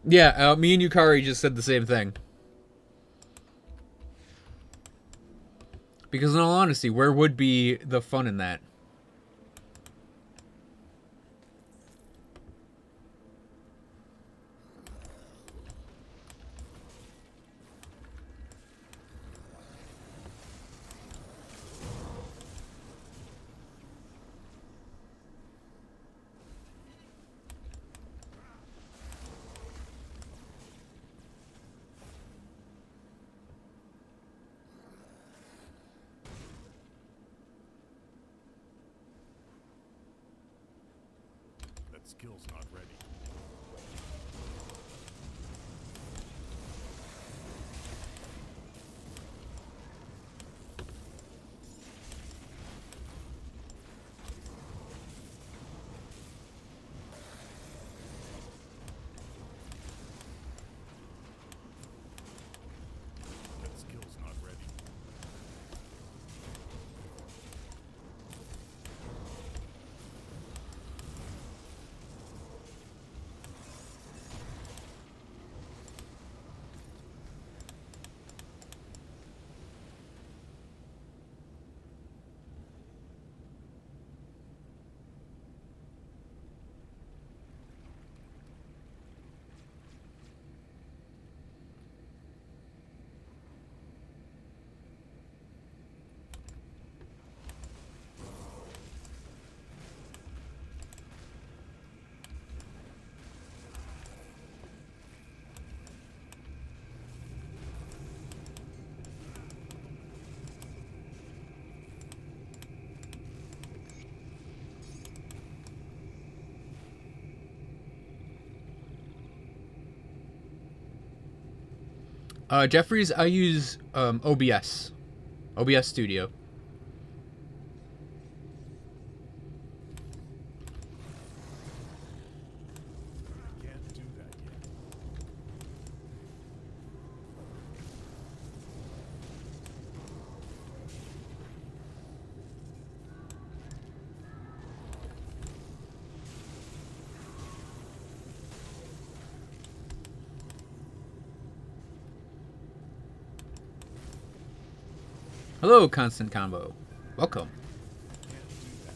Yeah, me and Yukari just said the same thing. Because in all honesty, where would be the fun in that? That skill's not ready. That skill's not ready. Jeffries, I use OBS Studio. Can't do that yet. Hello, Constant Combo. Welcome. Can't do that yet.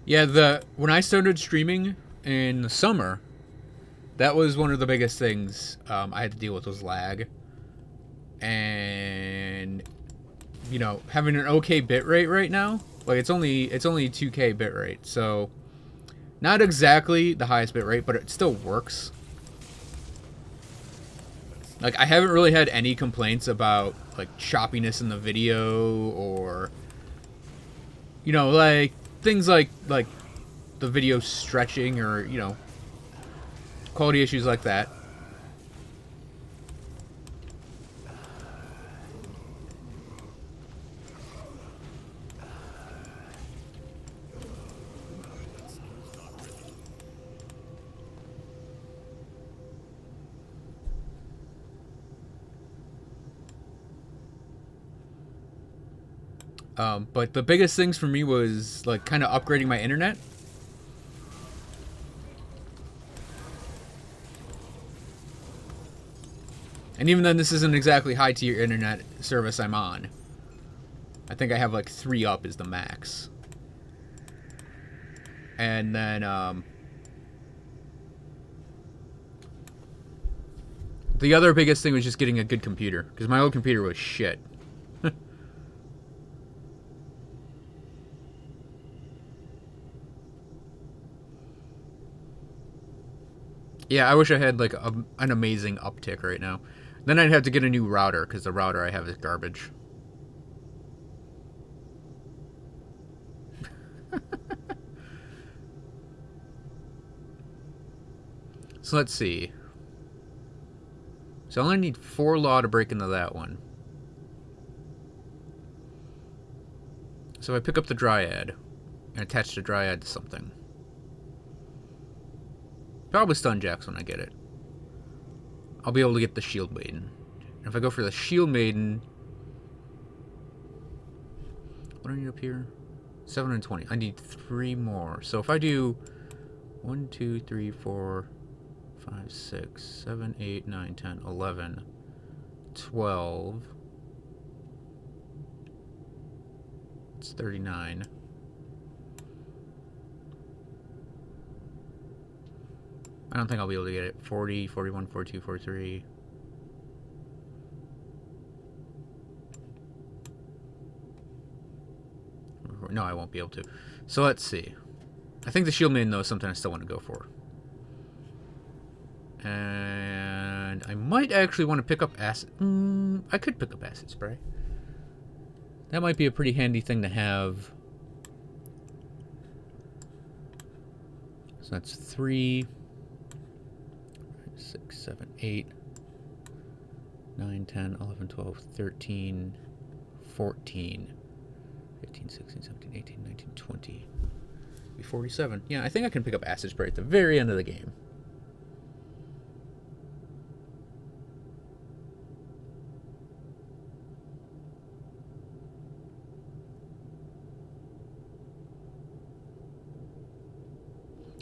Yeah, when I started streaming in the summer, that was one of the biggest things I had to deal with was lag, and having an okay bitrate right now. Like it's only 2K bitrate, so not exactly the highest bitrate, but it still works. Like I haven't really had any complaints about like choppiness in the video or like things like the video stretching or quality issues like that. But the biggest things for me was like kind of upgrading my internet. And even then, this isn't exactly high tier internet service I'm on. I think I have like 3 up is the max. And then the other biggest thing was just getting a good computer, because my old computer was shit. Yeah, I wish I had like an amazing uptick right now. Then I'd have to get a new router because the router I have is garbage. So let's see. So I only need 4 law to break into that one. So if I pick up the Dryad and attach the Dryad to something. Probably stun Jax when I get it. I'll be able to get the Shield Maiden. And if I go for the Shield Maiden... What do I need up here? 7 and 20. I need 3 more. So if I do 1, 2, 3, 4, 5, 6, 7, 8, 9, 10, 11, 12. It's 39. I don't think I'll be able to get it. 40, 41, 42, 43. No, I won't be able to. So let's see. I think the Shield Maiden, though, is something I still want to go for. And I might actually want to pick up Acid. I could pick up Acid Spray. That might be a pretty handy thing to have. So that's 3, 6, 7, 8, 9, 10, 11, 12, 13, 14, 15, 16, 17, 18, 19, 20. Be 47. Yeah, I think I can pick up Acid Spray at the very end of the game.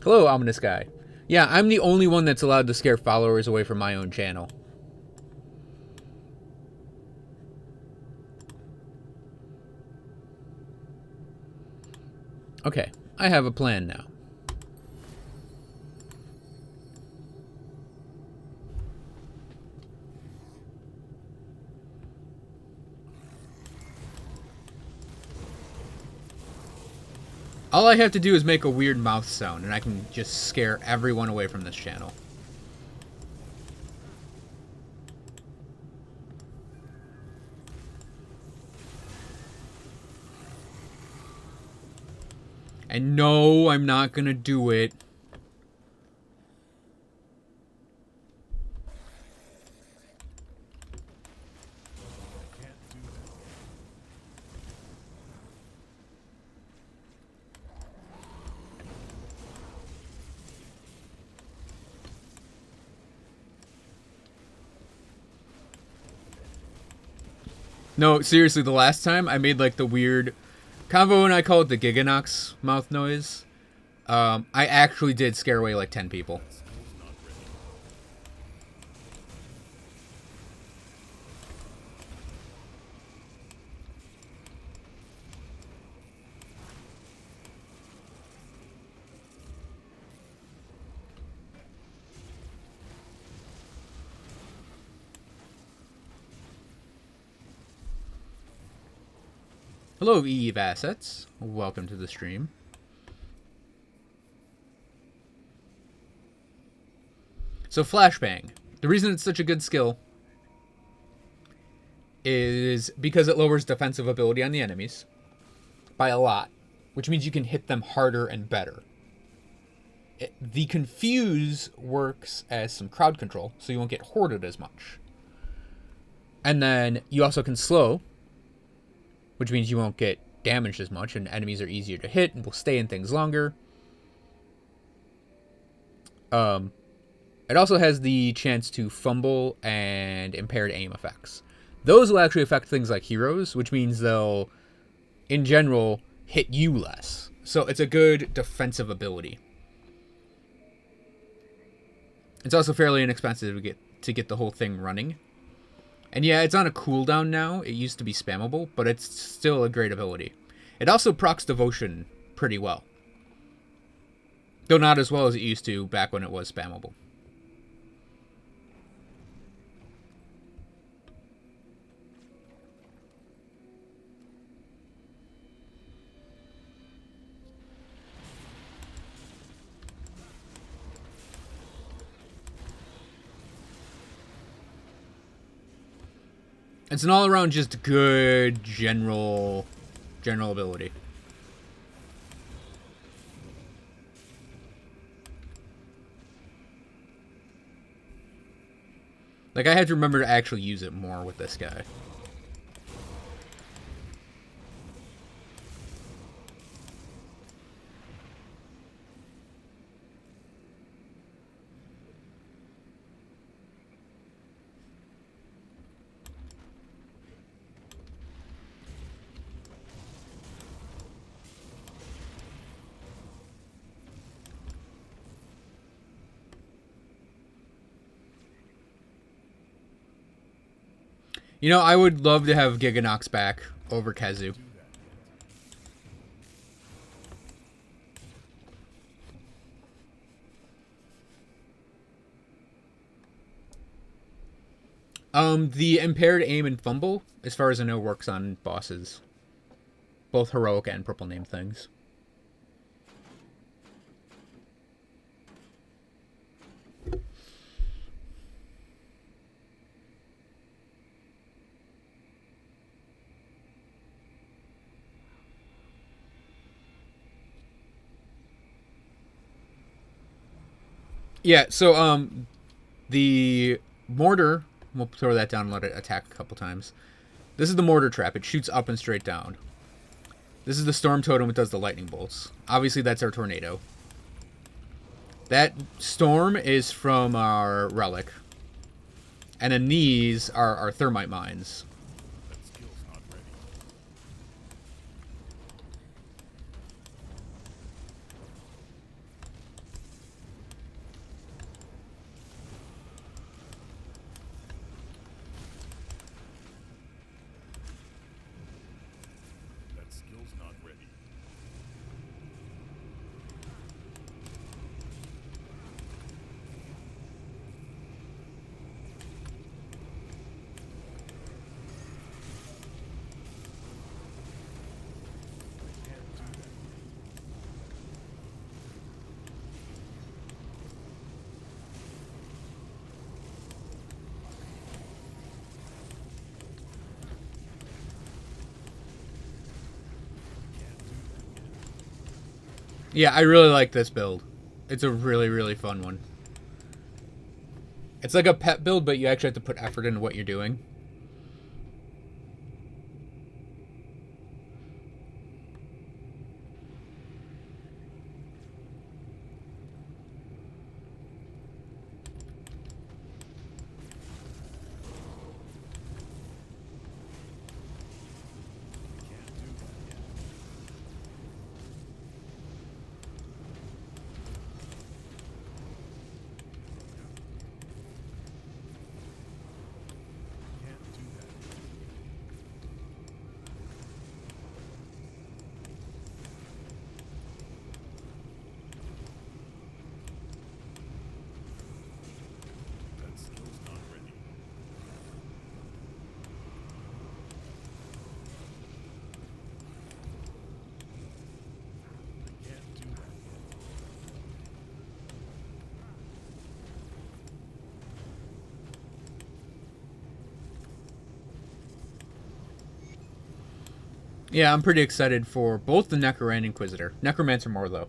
Hello, Ominous Guy. Yeah, I'm the only one that's allowed to scare followers away from my own channel. Okay, I have a plan now. All I have to do is make a weird mouth sound, and I can just scare everyone away from this channel. And no, I'm not gonna do it. Can't do that. No, seriously, the last time I made like the weird... Convo and I call it the Giganox mouth noise. I actually did scare away like 10 people. Skill's not ready. Hello, Eve Assets. Welcome to the stream. So, Flashbang. The reason it's such a good skill is because it lowers defensive ability on the enemies by a lot, which means you can hit them harder and better. The Confuse works as some crowd control, so you won't get hoarded as much. And then you also can slow, which means you won't get damaged as much, and enemies are easier to hit and will stay in things longer. It also has the chance to fumble and impaired aim effects. Those will actually affect things like heroes, which means they'll, in general, hit you less. So it's a good defensive ability. It's also fairly inexpensive to get the whole thing running. And yeah, it's on a cooldown now. It used to be spammable, but it's still a great ability. It also procs Devotion pretty well. Though not as well as it used to back when it was spammable. It's an all-around just good general ability. Like, I had to remember to actually use it more with this guy. You know, I would love to have Giganox back over Kazu. The impaired aim and fumble, as far as I know, works on bosses. Both heroic and purple name things. Yeah, so the mortar, we'll throw that down and let it attack a couple times. This is the mortar trap. It shoots up and straight down. This is the storm totem, which does the lightning bolts. Obviously, that's our tornado. That storm is from our relic. And then these are our thermite mines. That skill's not ready. That skill's not ready. Yeah, I really like this build. It's a really, really fun one. It's like a pet build, but you actually have to put effort into what you're doing. That skill's not ready. I can't do that yet. Yeah, I'm pretty excited for both the Necro and Inquisitor. Necromancer more, though.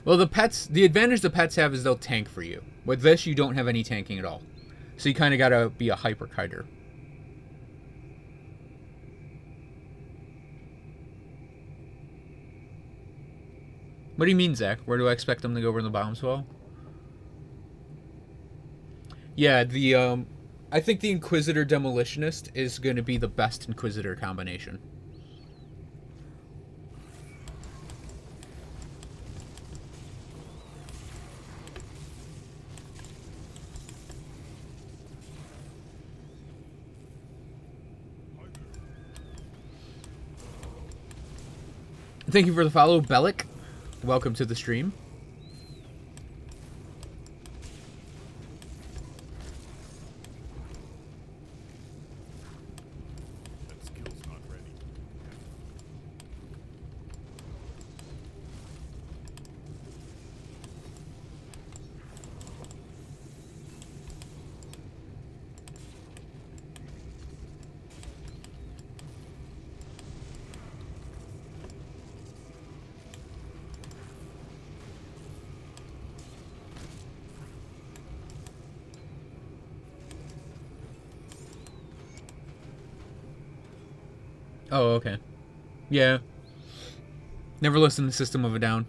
Well, the advantage the pets have is they'll tank for you. With this, you don't have any tanking at all. So you kind of gotta be a hyper-kiter. What do you mean, Zach? Where do I expect them to go over in the bottom swell? Yeah, I think the Inquisitor Demolitionist is going to be the best Inquisitor combination. Thank you for the follow, Bellic. Welcome to the stream. That skill's not ready. Oh, okay. Yeah. Never listened to System of a Down.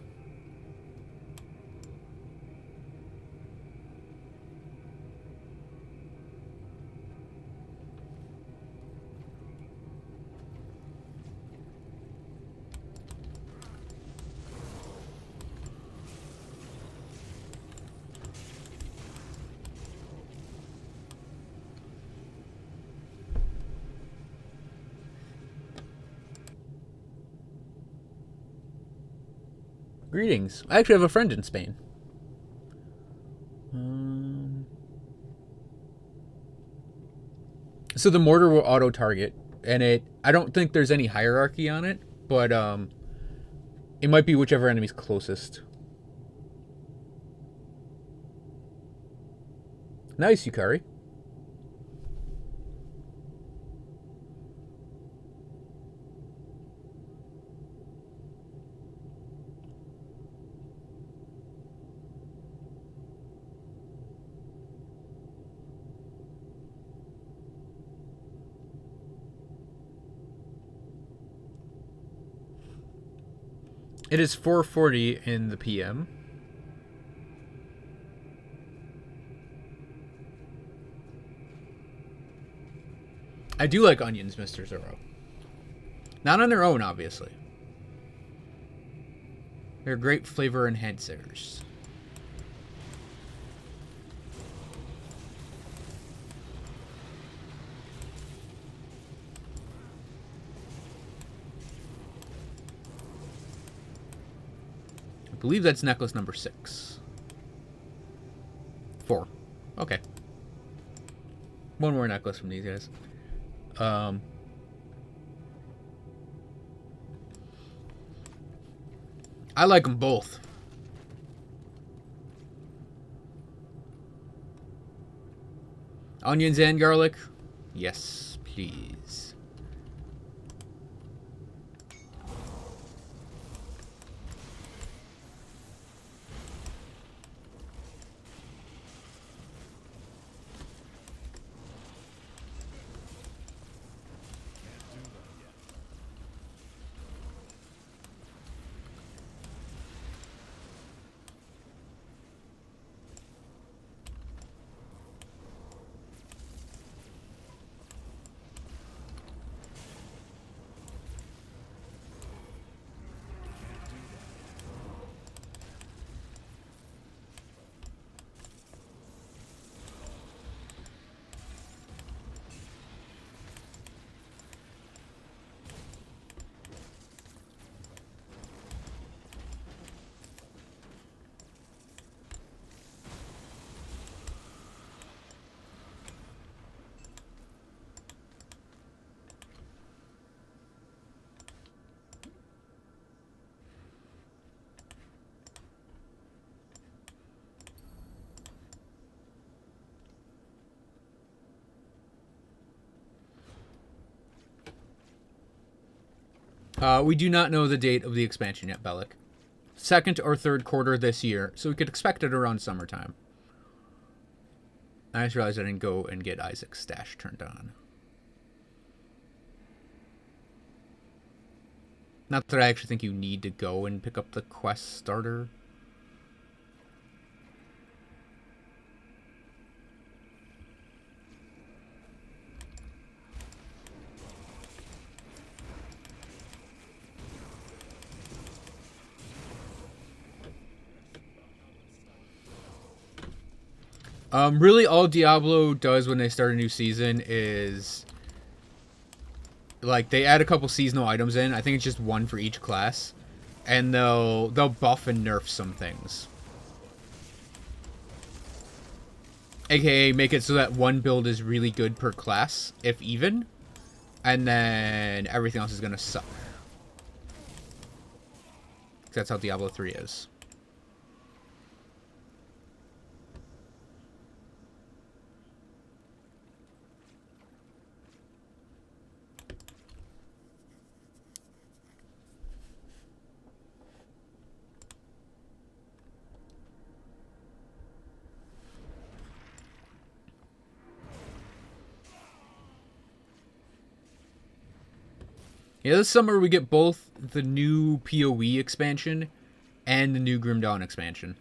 Greetings. I actually have a friend in Spain. So the mortar will auto target, and I don't think there's any hierarchy on it, but it might be whichever enemy's closest. Nice, Yukari. It is 4:40 in the PM. I do like onions, Mr. Zoro. Not on their own, obviously. They're great flavor enhancers. I believe that's necklace number 6. 4. Okay. One more necklace from these guys. I like them both. Onions and garlic? Yes, please. We do not know the date of the expansion yet, Bellic. Second or third quarter this year, so we could expect it around summertime. I just realized I didn't go and get Isaac's stash turned on. Not that I actually think you need to go and pick up the quest starter. Really all Diablo does when they start a new season is like they add a couple seasonal items in. I think it's just one for each class, and they'll buff and nerf some things. AKA make it so that one build is really good per class, if even, and then everything else is gonna suck. That's how Diablo 3 is. Yeah, this summer we get both the new PoE expansion and the new Grim Dawn expansion.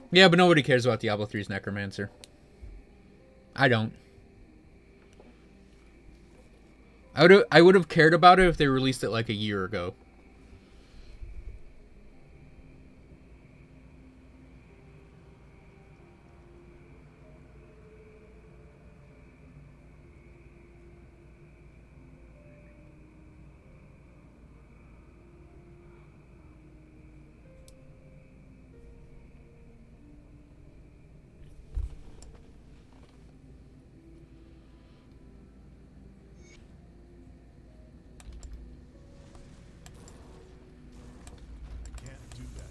Yeah, but nobody cares about Diablo 3's Necromancer. I don't. I would have cared about it if they released it like a year ago. I can't do that.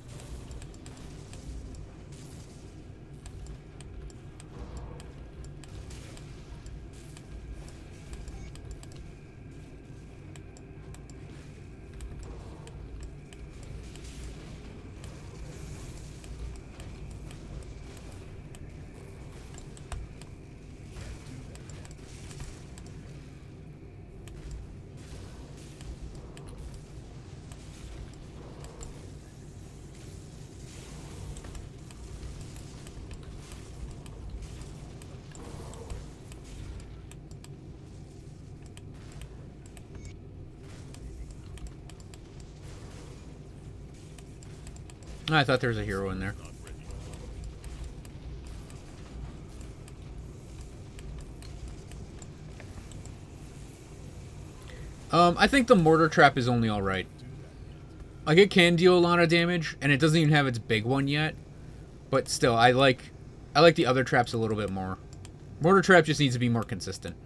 I thought there was a hero in there. Not ready. I think the mortar trap is only alright. Like, it can deal a lot of damage, and it doesn't even have its big one yet. But still, I like the other traps a little bit more. Mortar trap just needs to be more consistent.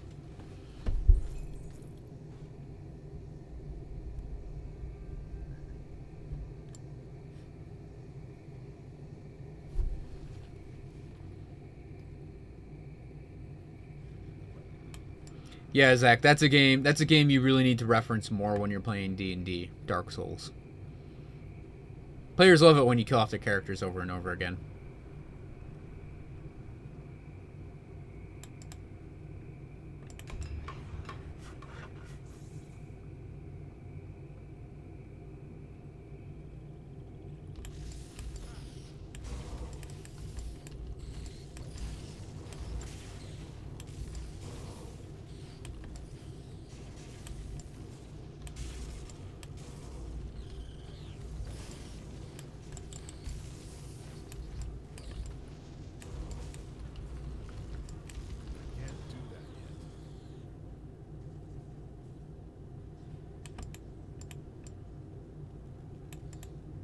Yeah, Zach, that's a game you really need to reference more when you're playing D&D, Dark Souls. Players love it when you kill off their characters over and over again. Can't do that yet.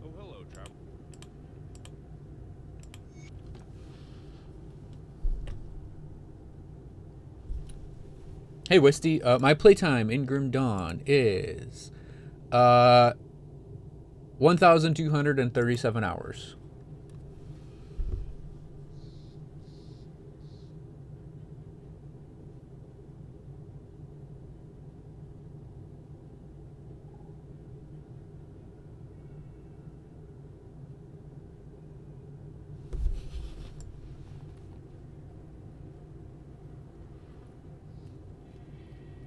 Oh, hello, Travel. Hey, Wisty, my playtime in Grim Dawn is 1,237 hours.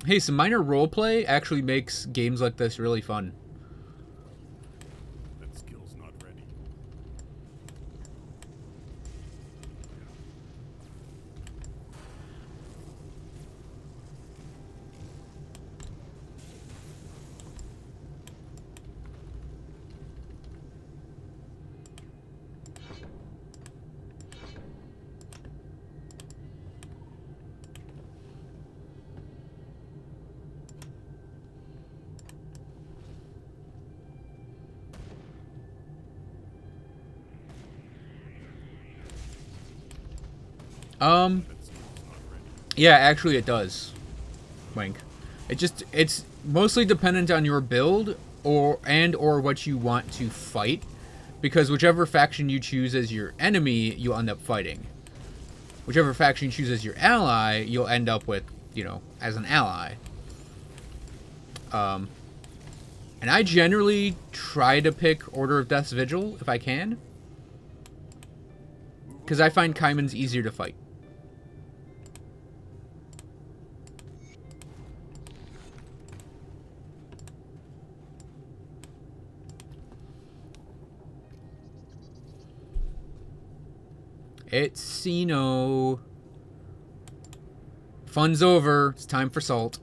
Hey, some minor roleplay actually makes games like this really fun. That skill's not ready. Yeah, actually it does. Wink. It's mostly dependent on your build or what you want to fight, because whichever faction you choose as your enemy, you'll end up fighting. Whichever faction you choose as your ally, you'll end up with, you know, as an ally. And I generally try to pick Order of Death's Vigil if I can, because I find Kaiman's easier to fight. It's Sino. Fun's over. It's time for salt.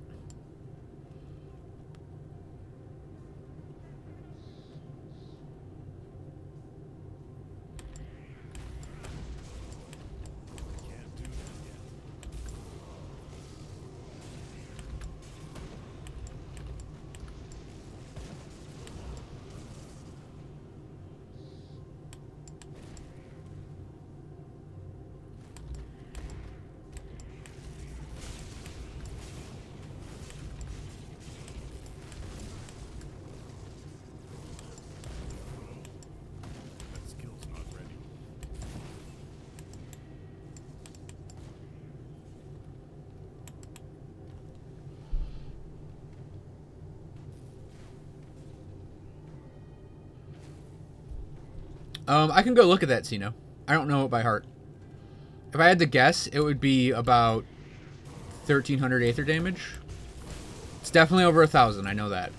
I can go look at that, Sino. I don't know it by heart. If I had to guess, it would be about 1,300 Aether damage. It's definitely over 1,000, I know that.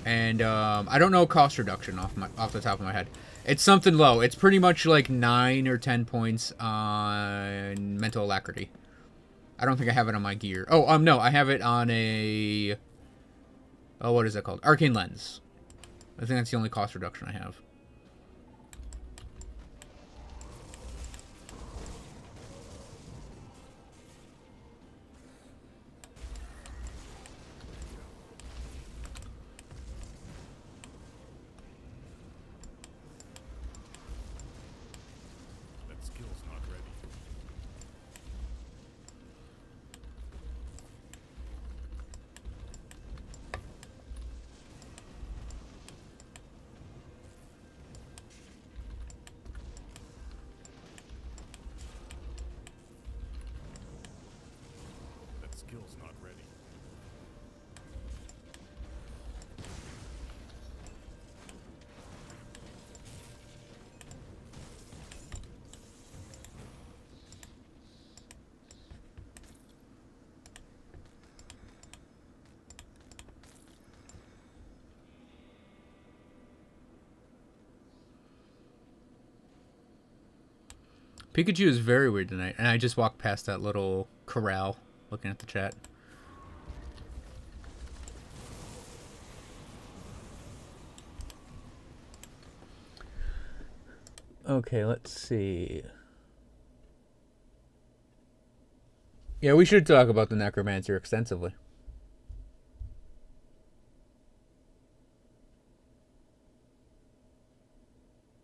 And I don't know cost reduction off the top of my head. It's something low. It's pretty much like 9 or 10 points on mental alacrity. I don't think I have it on my gear. Oh, no, I have it on a... Oh, what is that called? Arcane Lens. I think that's the only cost reduction I have. That skill's not ready. That skill's not ready. Pikachu is very weird tonight, and I just walked past that little corral looking at the chat. Okay, let's see. Yeah, we should talk about the Necromancer extensively.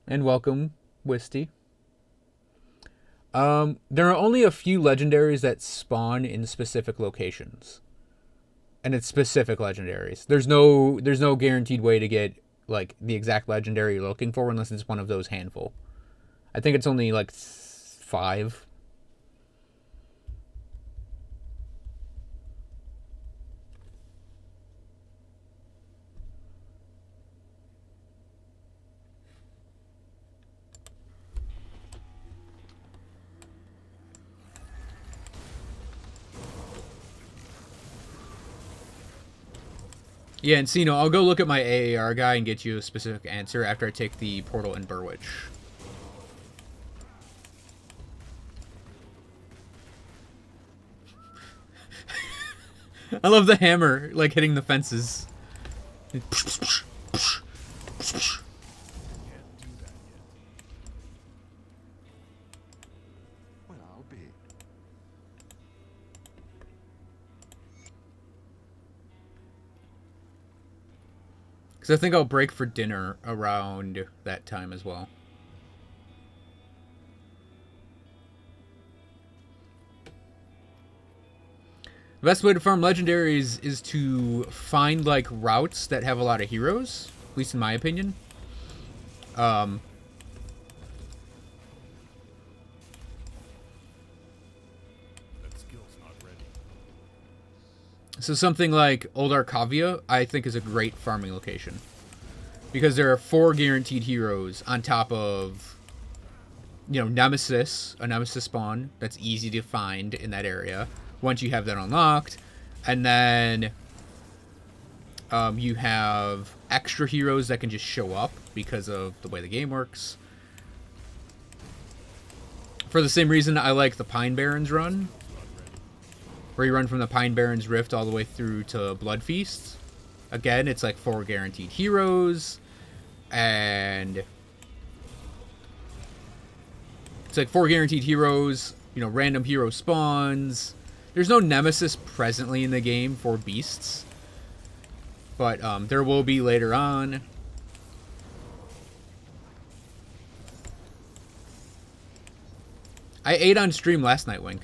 And welcome, Wisty. There are only a few legendaries that spawn in specific locations. And it's specific legendaries. There's no guaranteed way to get like the exact legendary you're looking for unless it's one of those handful. I think it's only like 5. Yeah, and Sino, I'll go look at my AAR guy and get you a specific answer after I take the portal in Burwitch. I love the hammer, like, hitting the fences. Can't do that yet. Well, I'll be. Because I think I'll break for dinner around that time as well. The best way to farm legendaries is to find like routes that have a lot of heroes, at least in my opinion. That skill's not ready. So something like Old Arcavia, I think, is a great farming location. Because there are 4 guaranteed heroes on top of, you know, Nemesis, a Nemesis spawn that's easy to find in that area once you have that unlocked. And then you have extra heroes that can just show up because of the way the game works. For the same reason I like the Pine Barrens run, where you run from the Pine Barrens Rift all the way through to Blood Feast. Again, it's like 4 guaranteed heroes, and it's like 4 guaranteed heroes, you know, random hero spawns. There's no Nemesis presently in the game for beasts, but there will be later on. I ate on stream last night, Wink.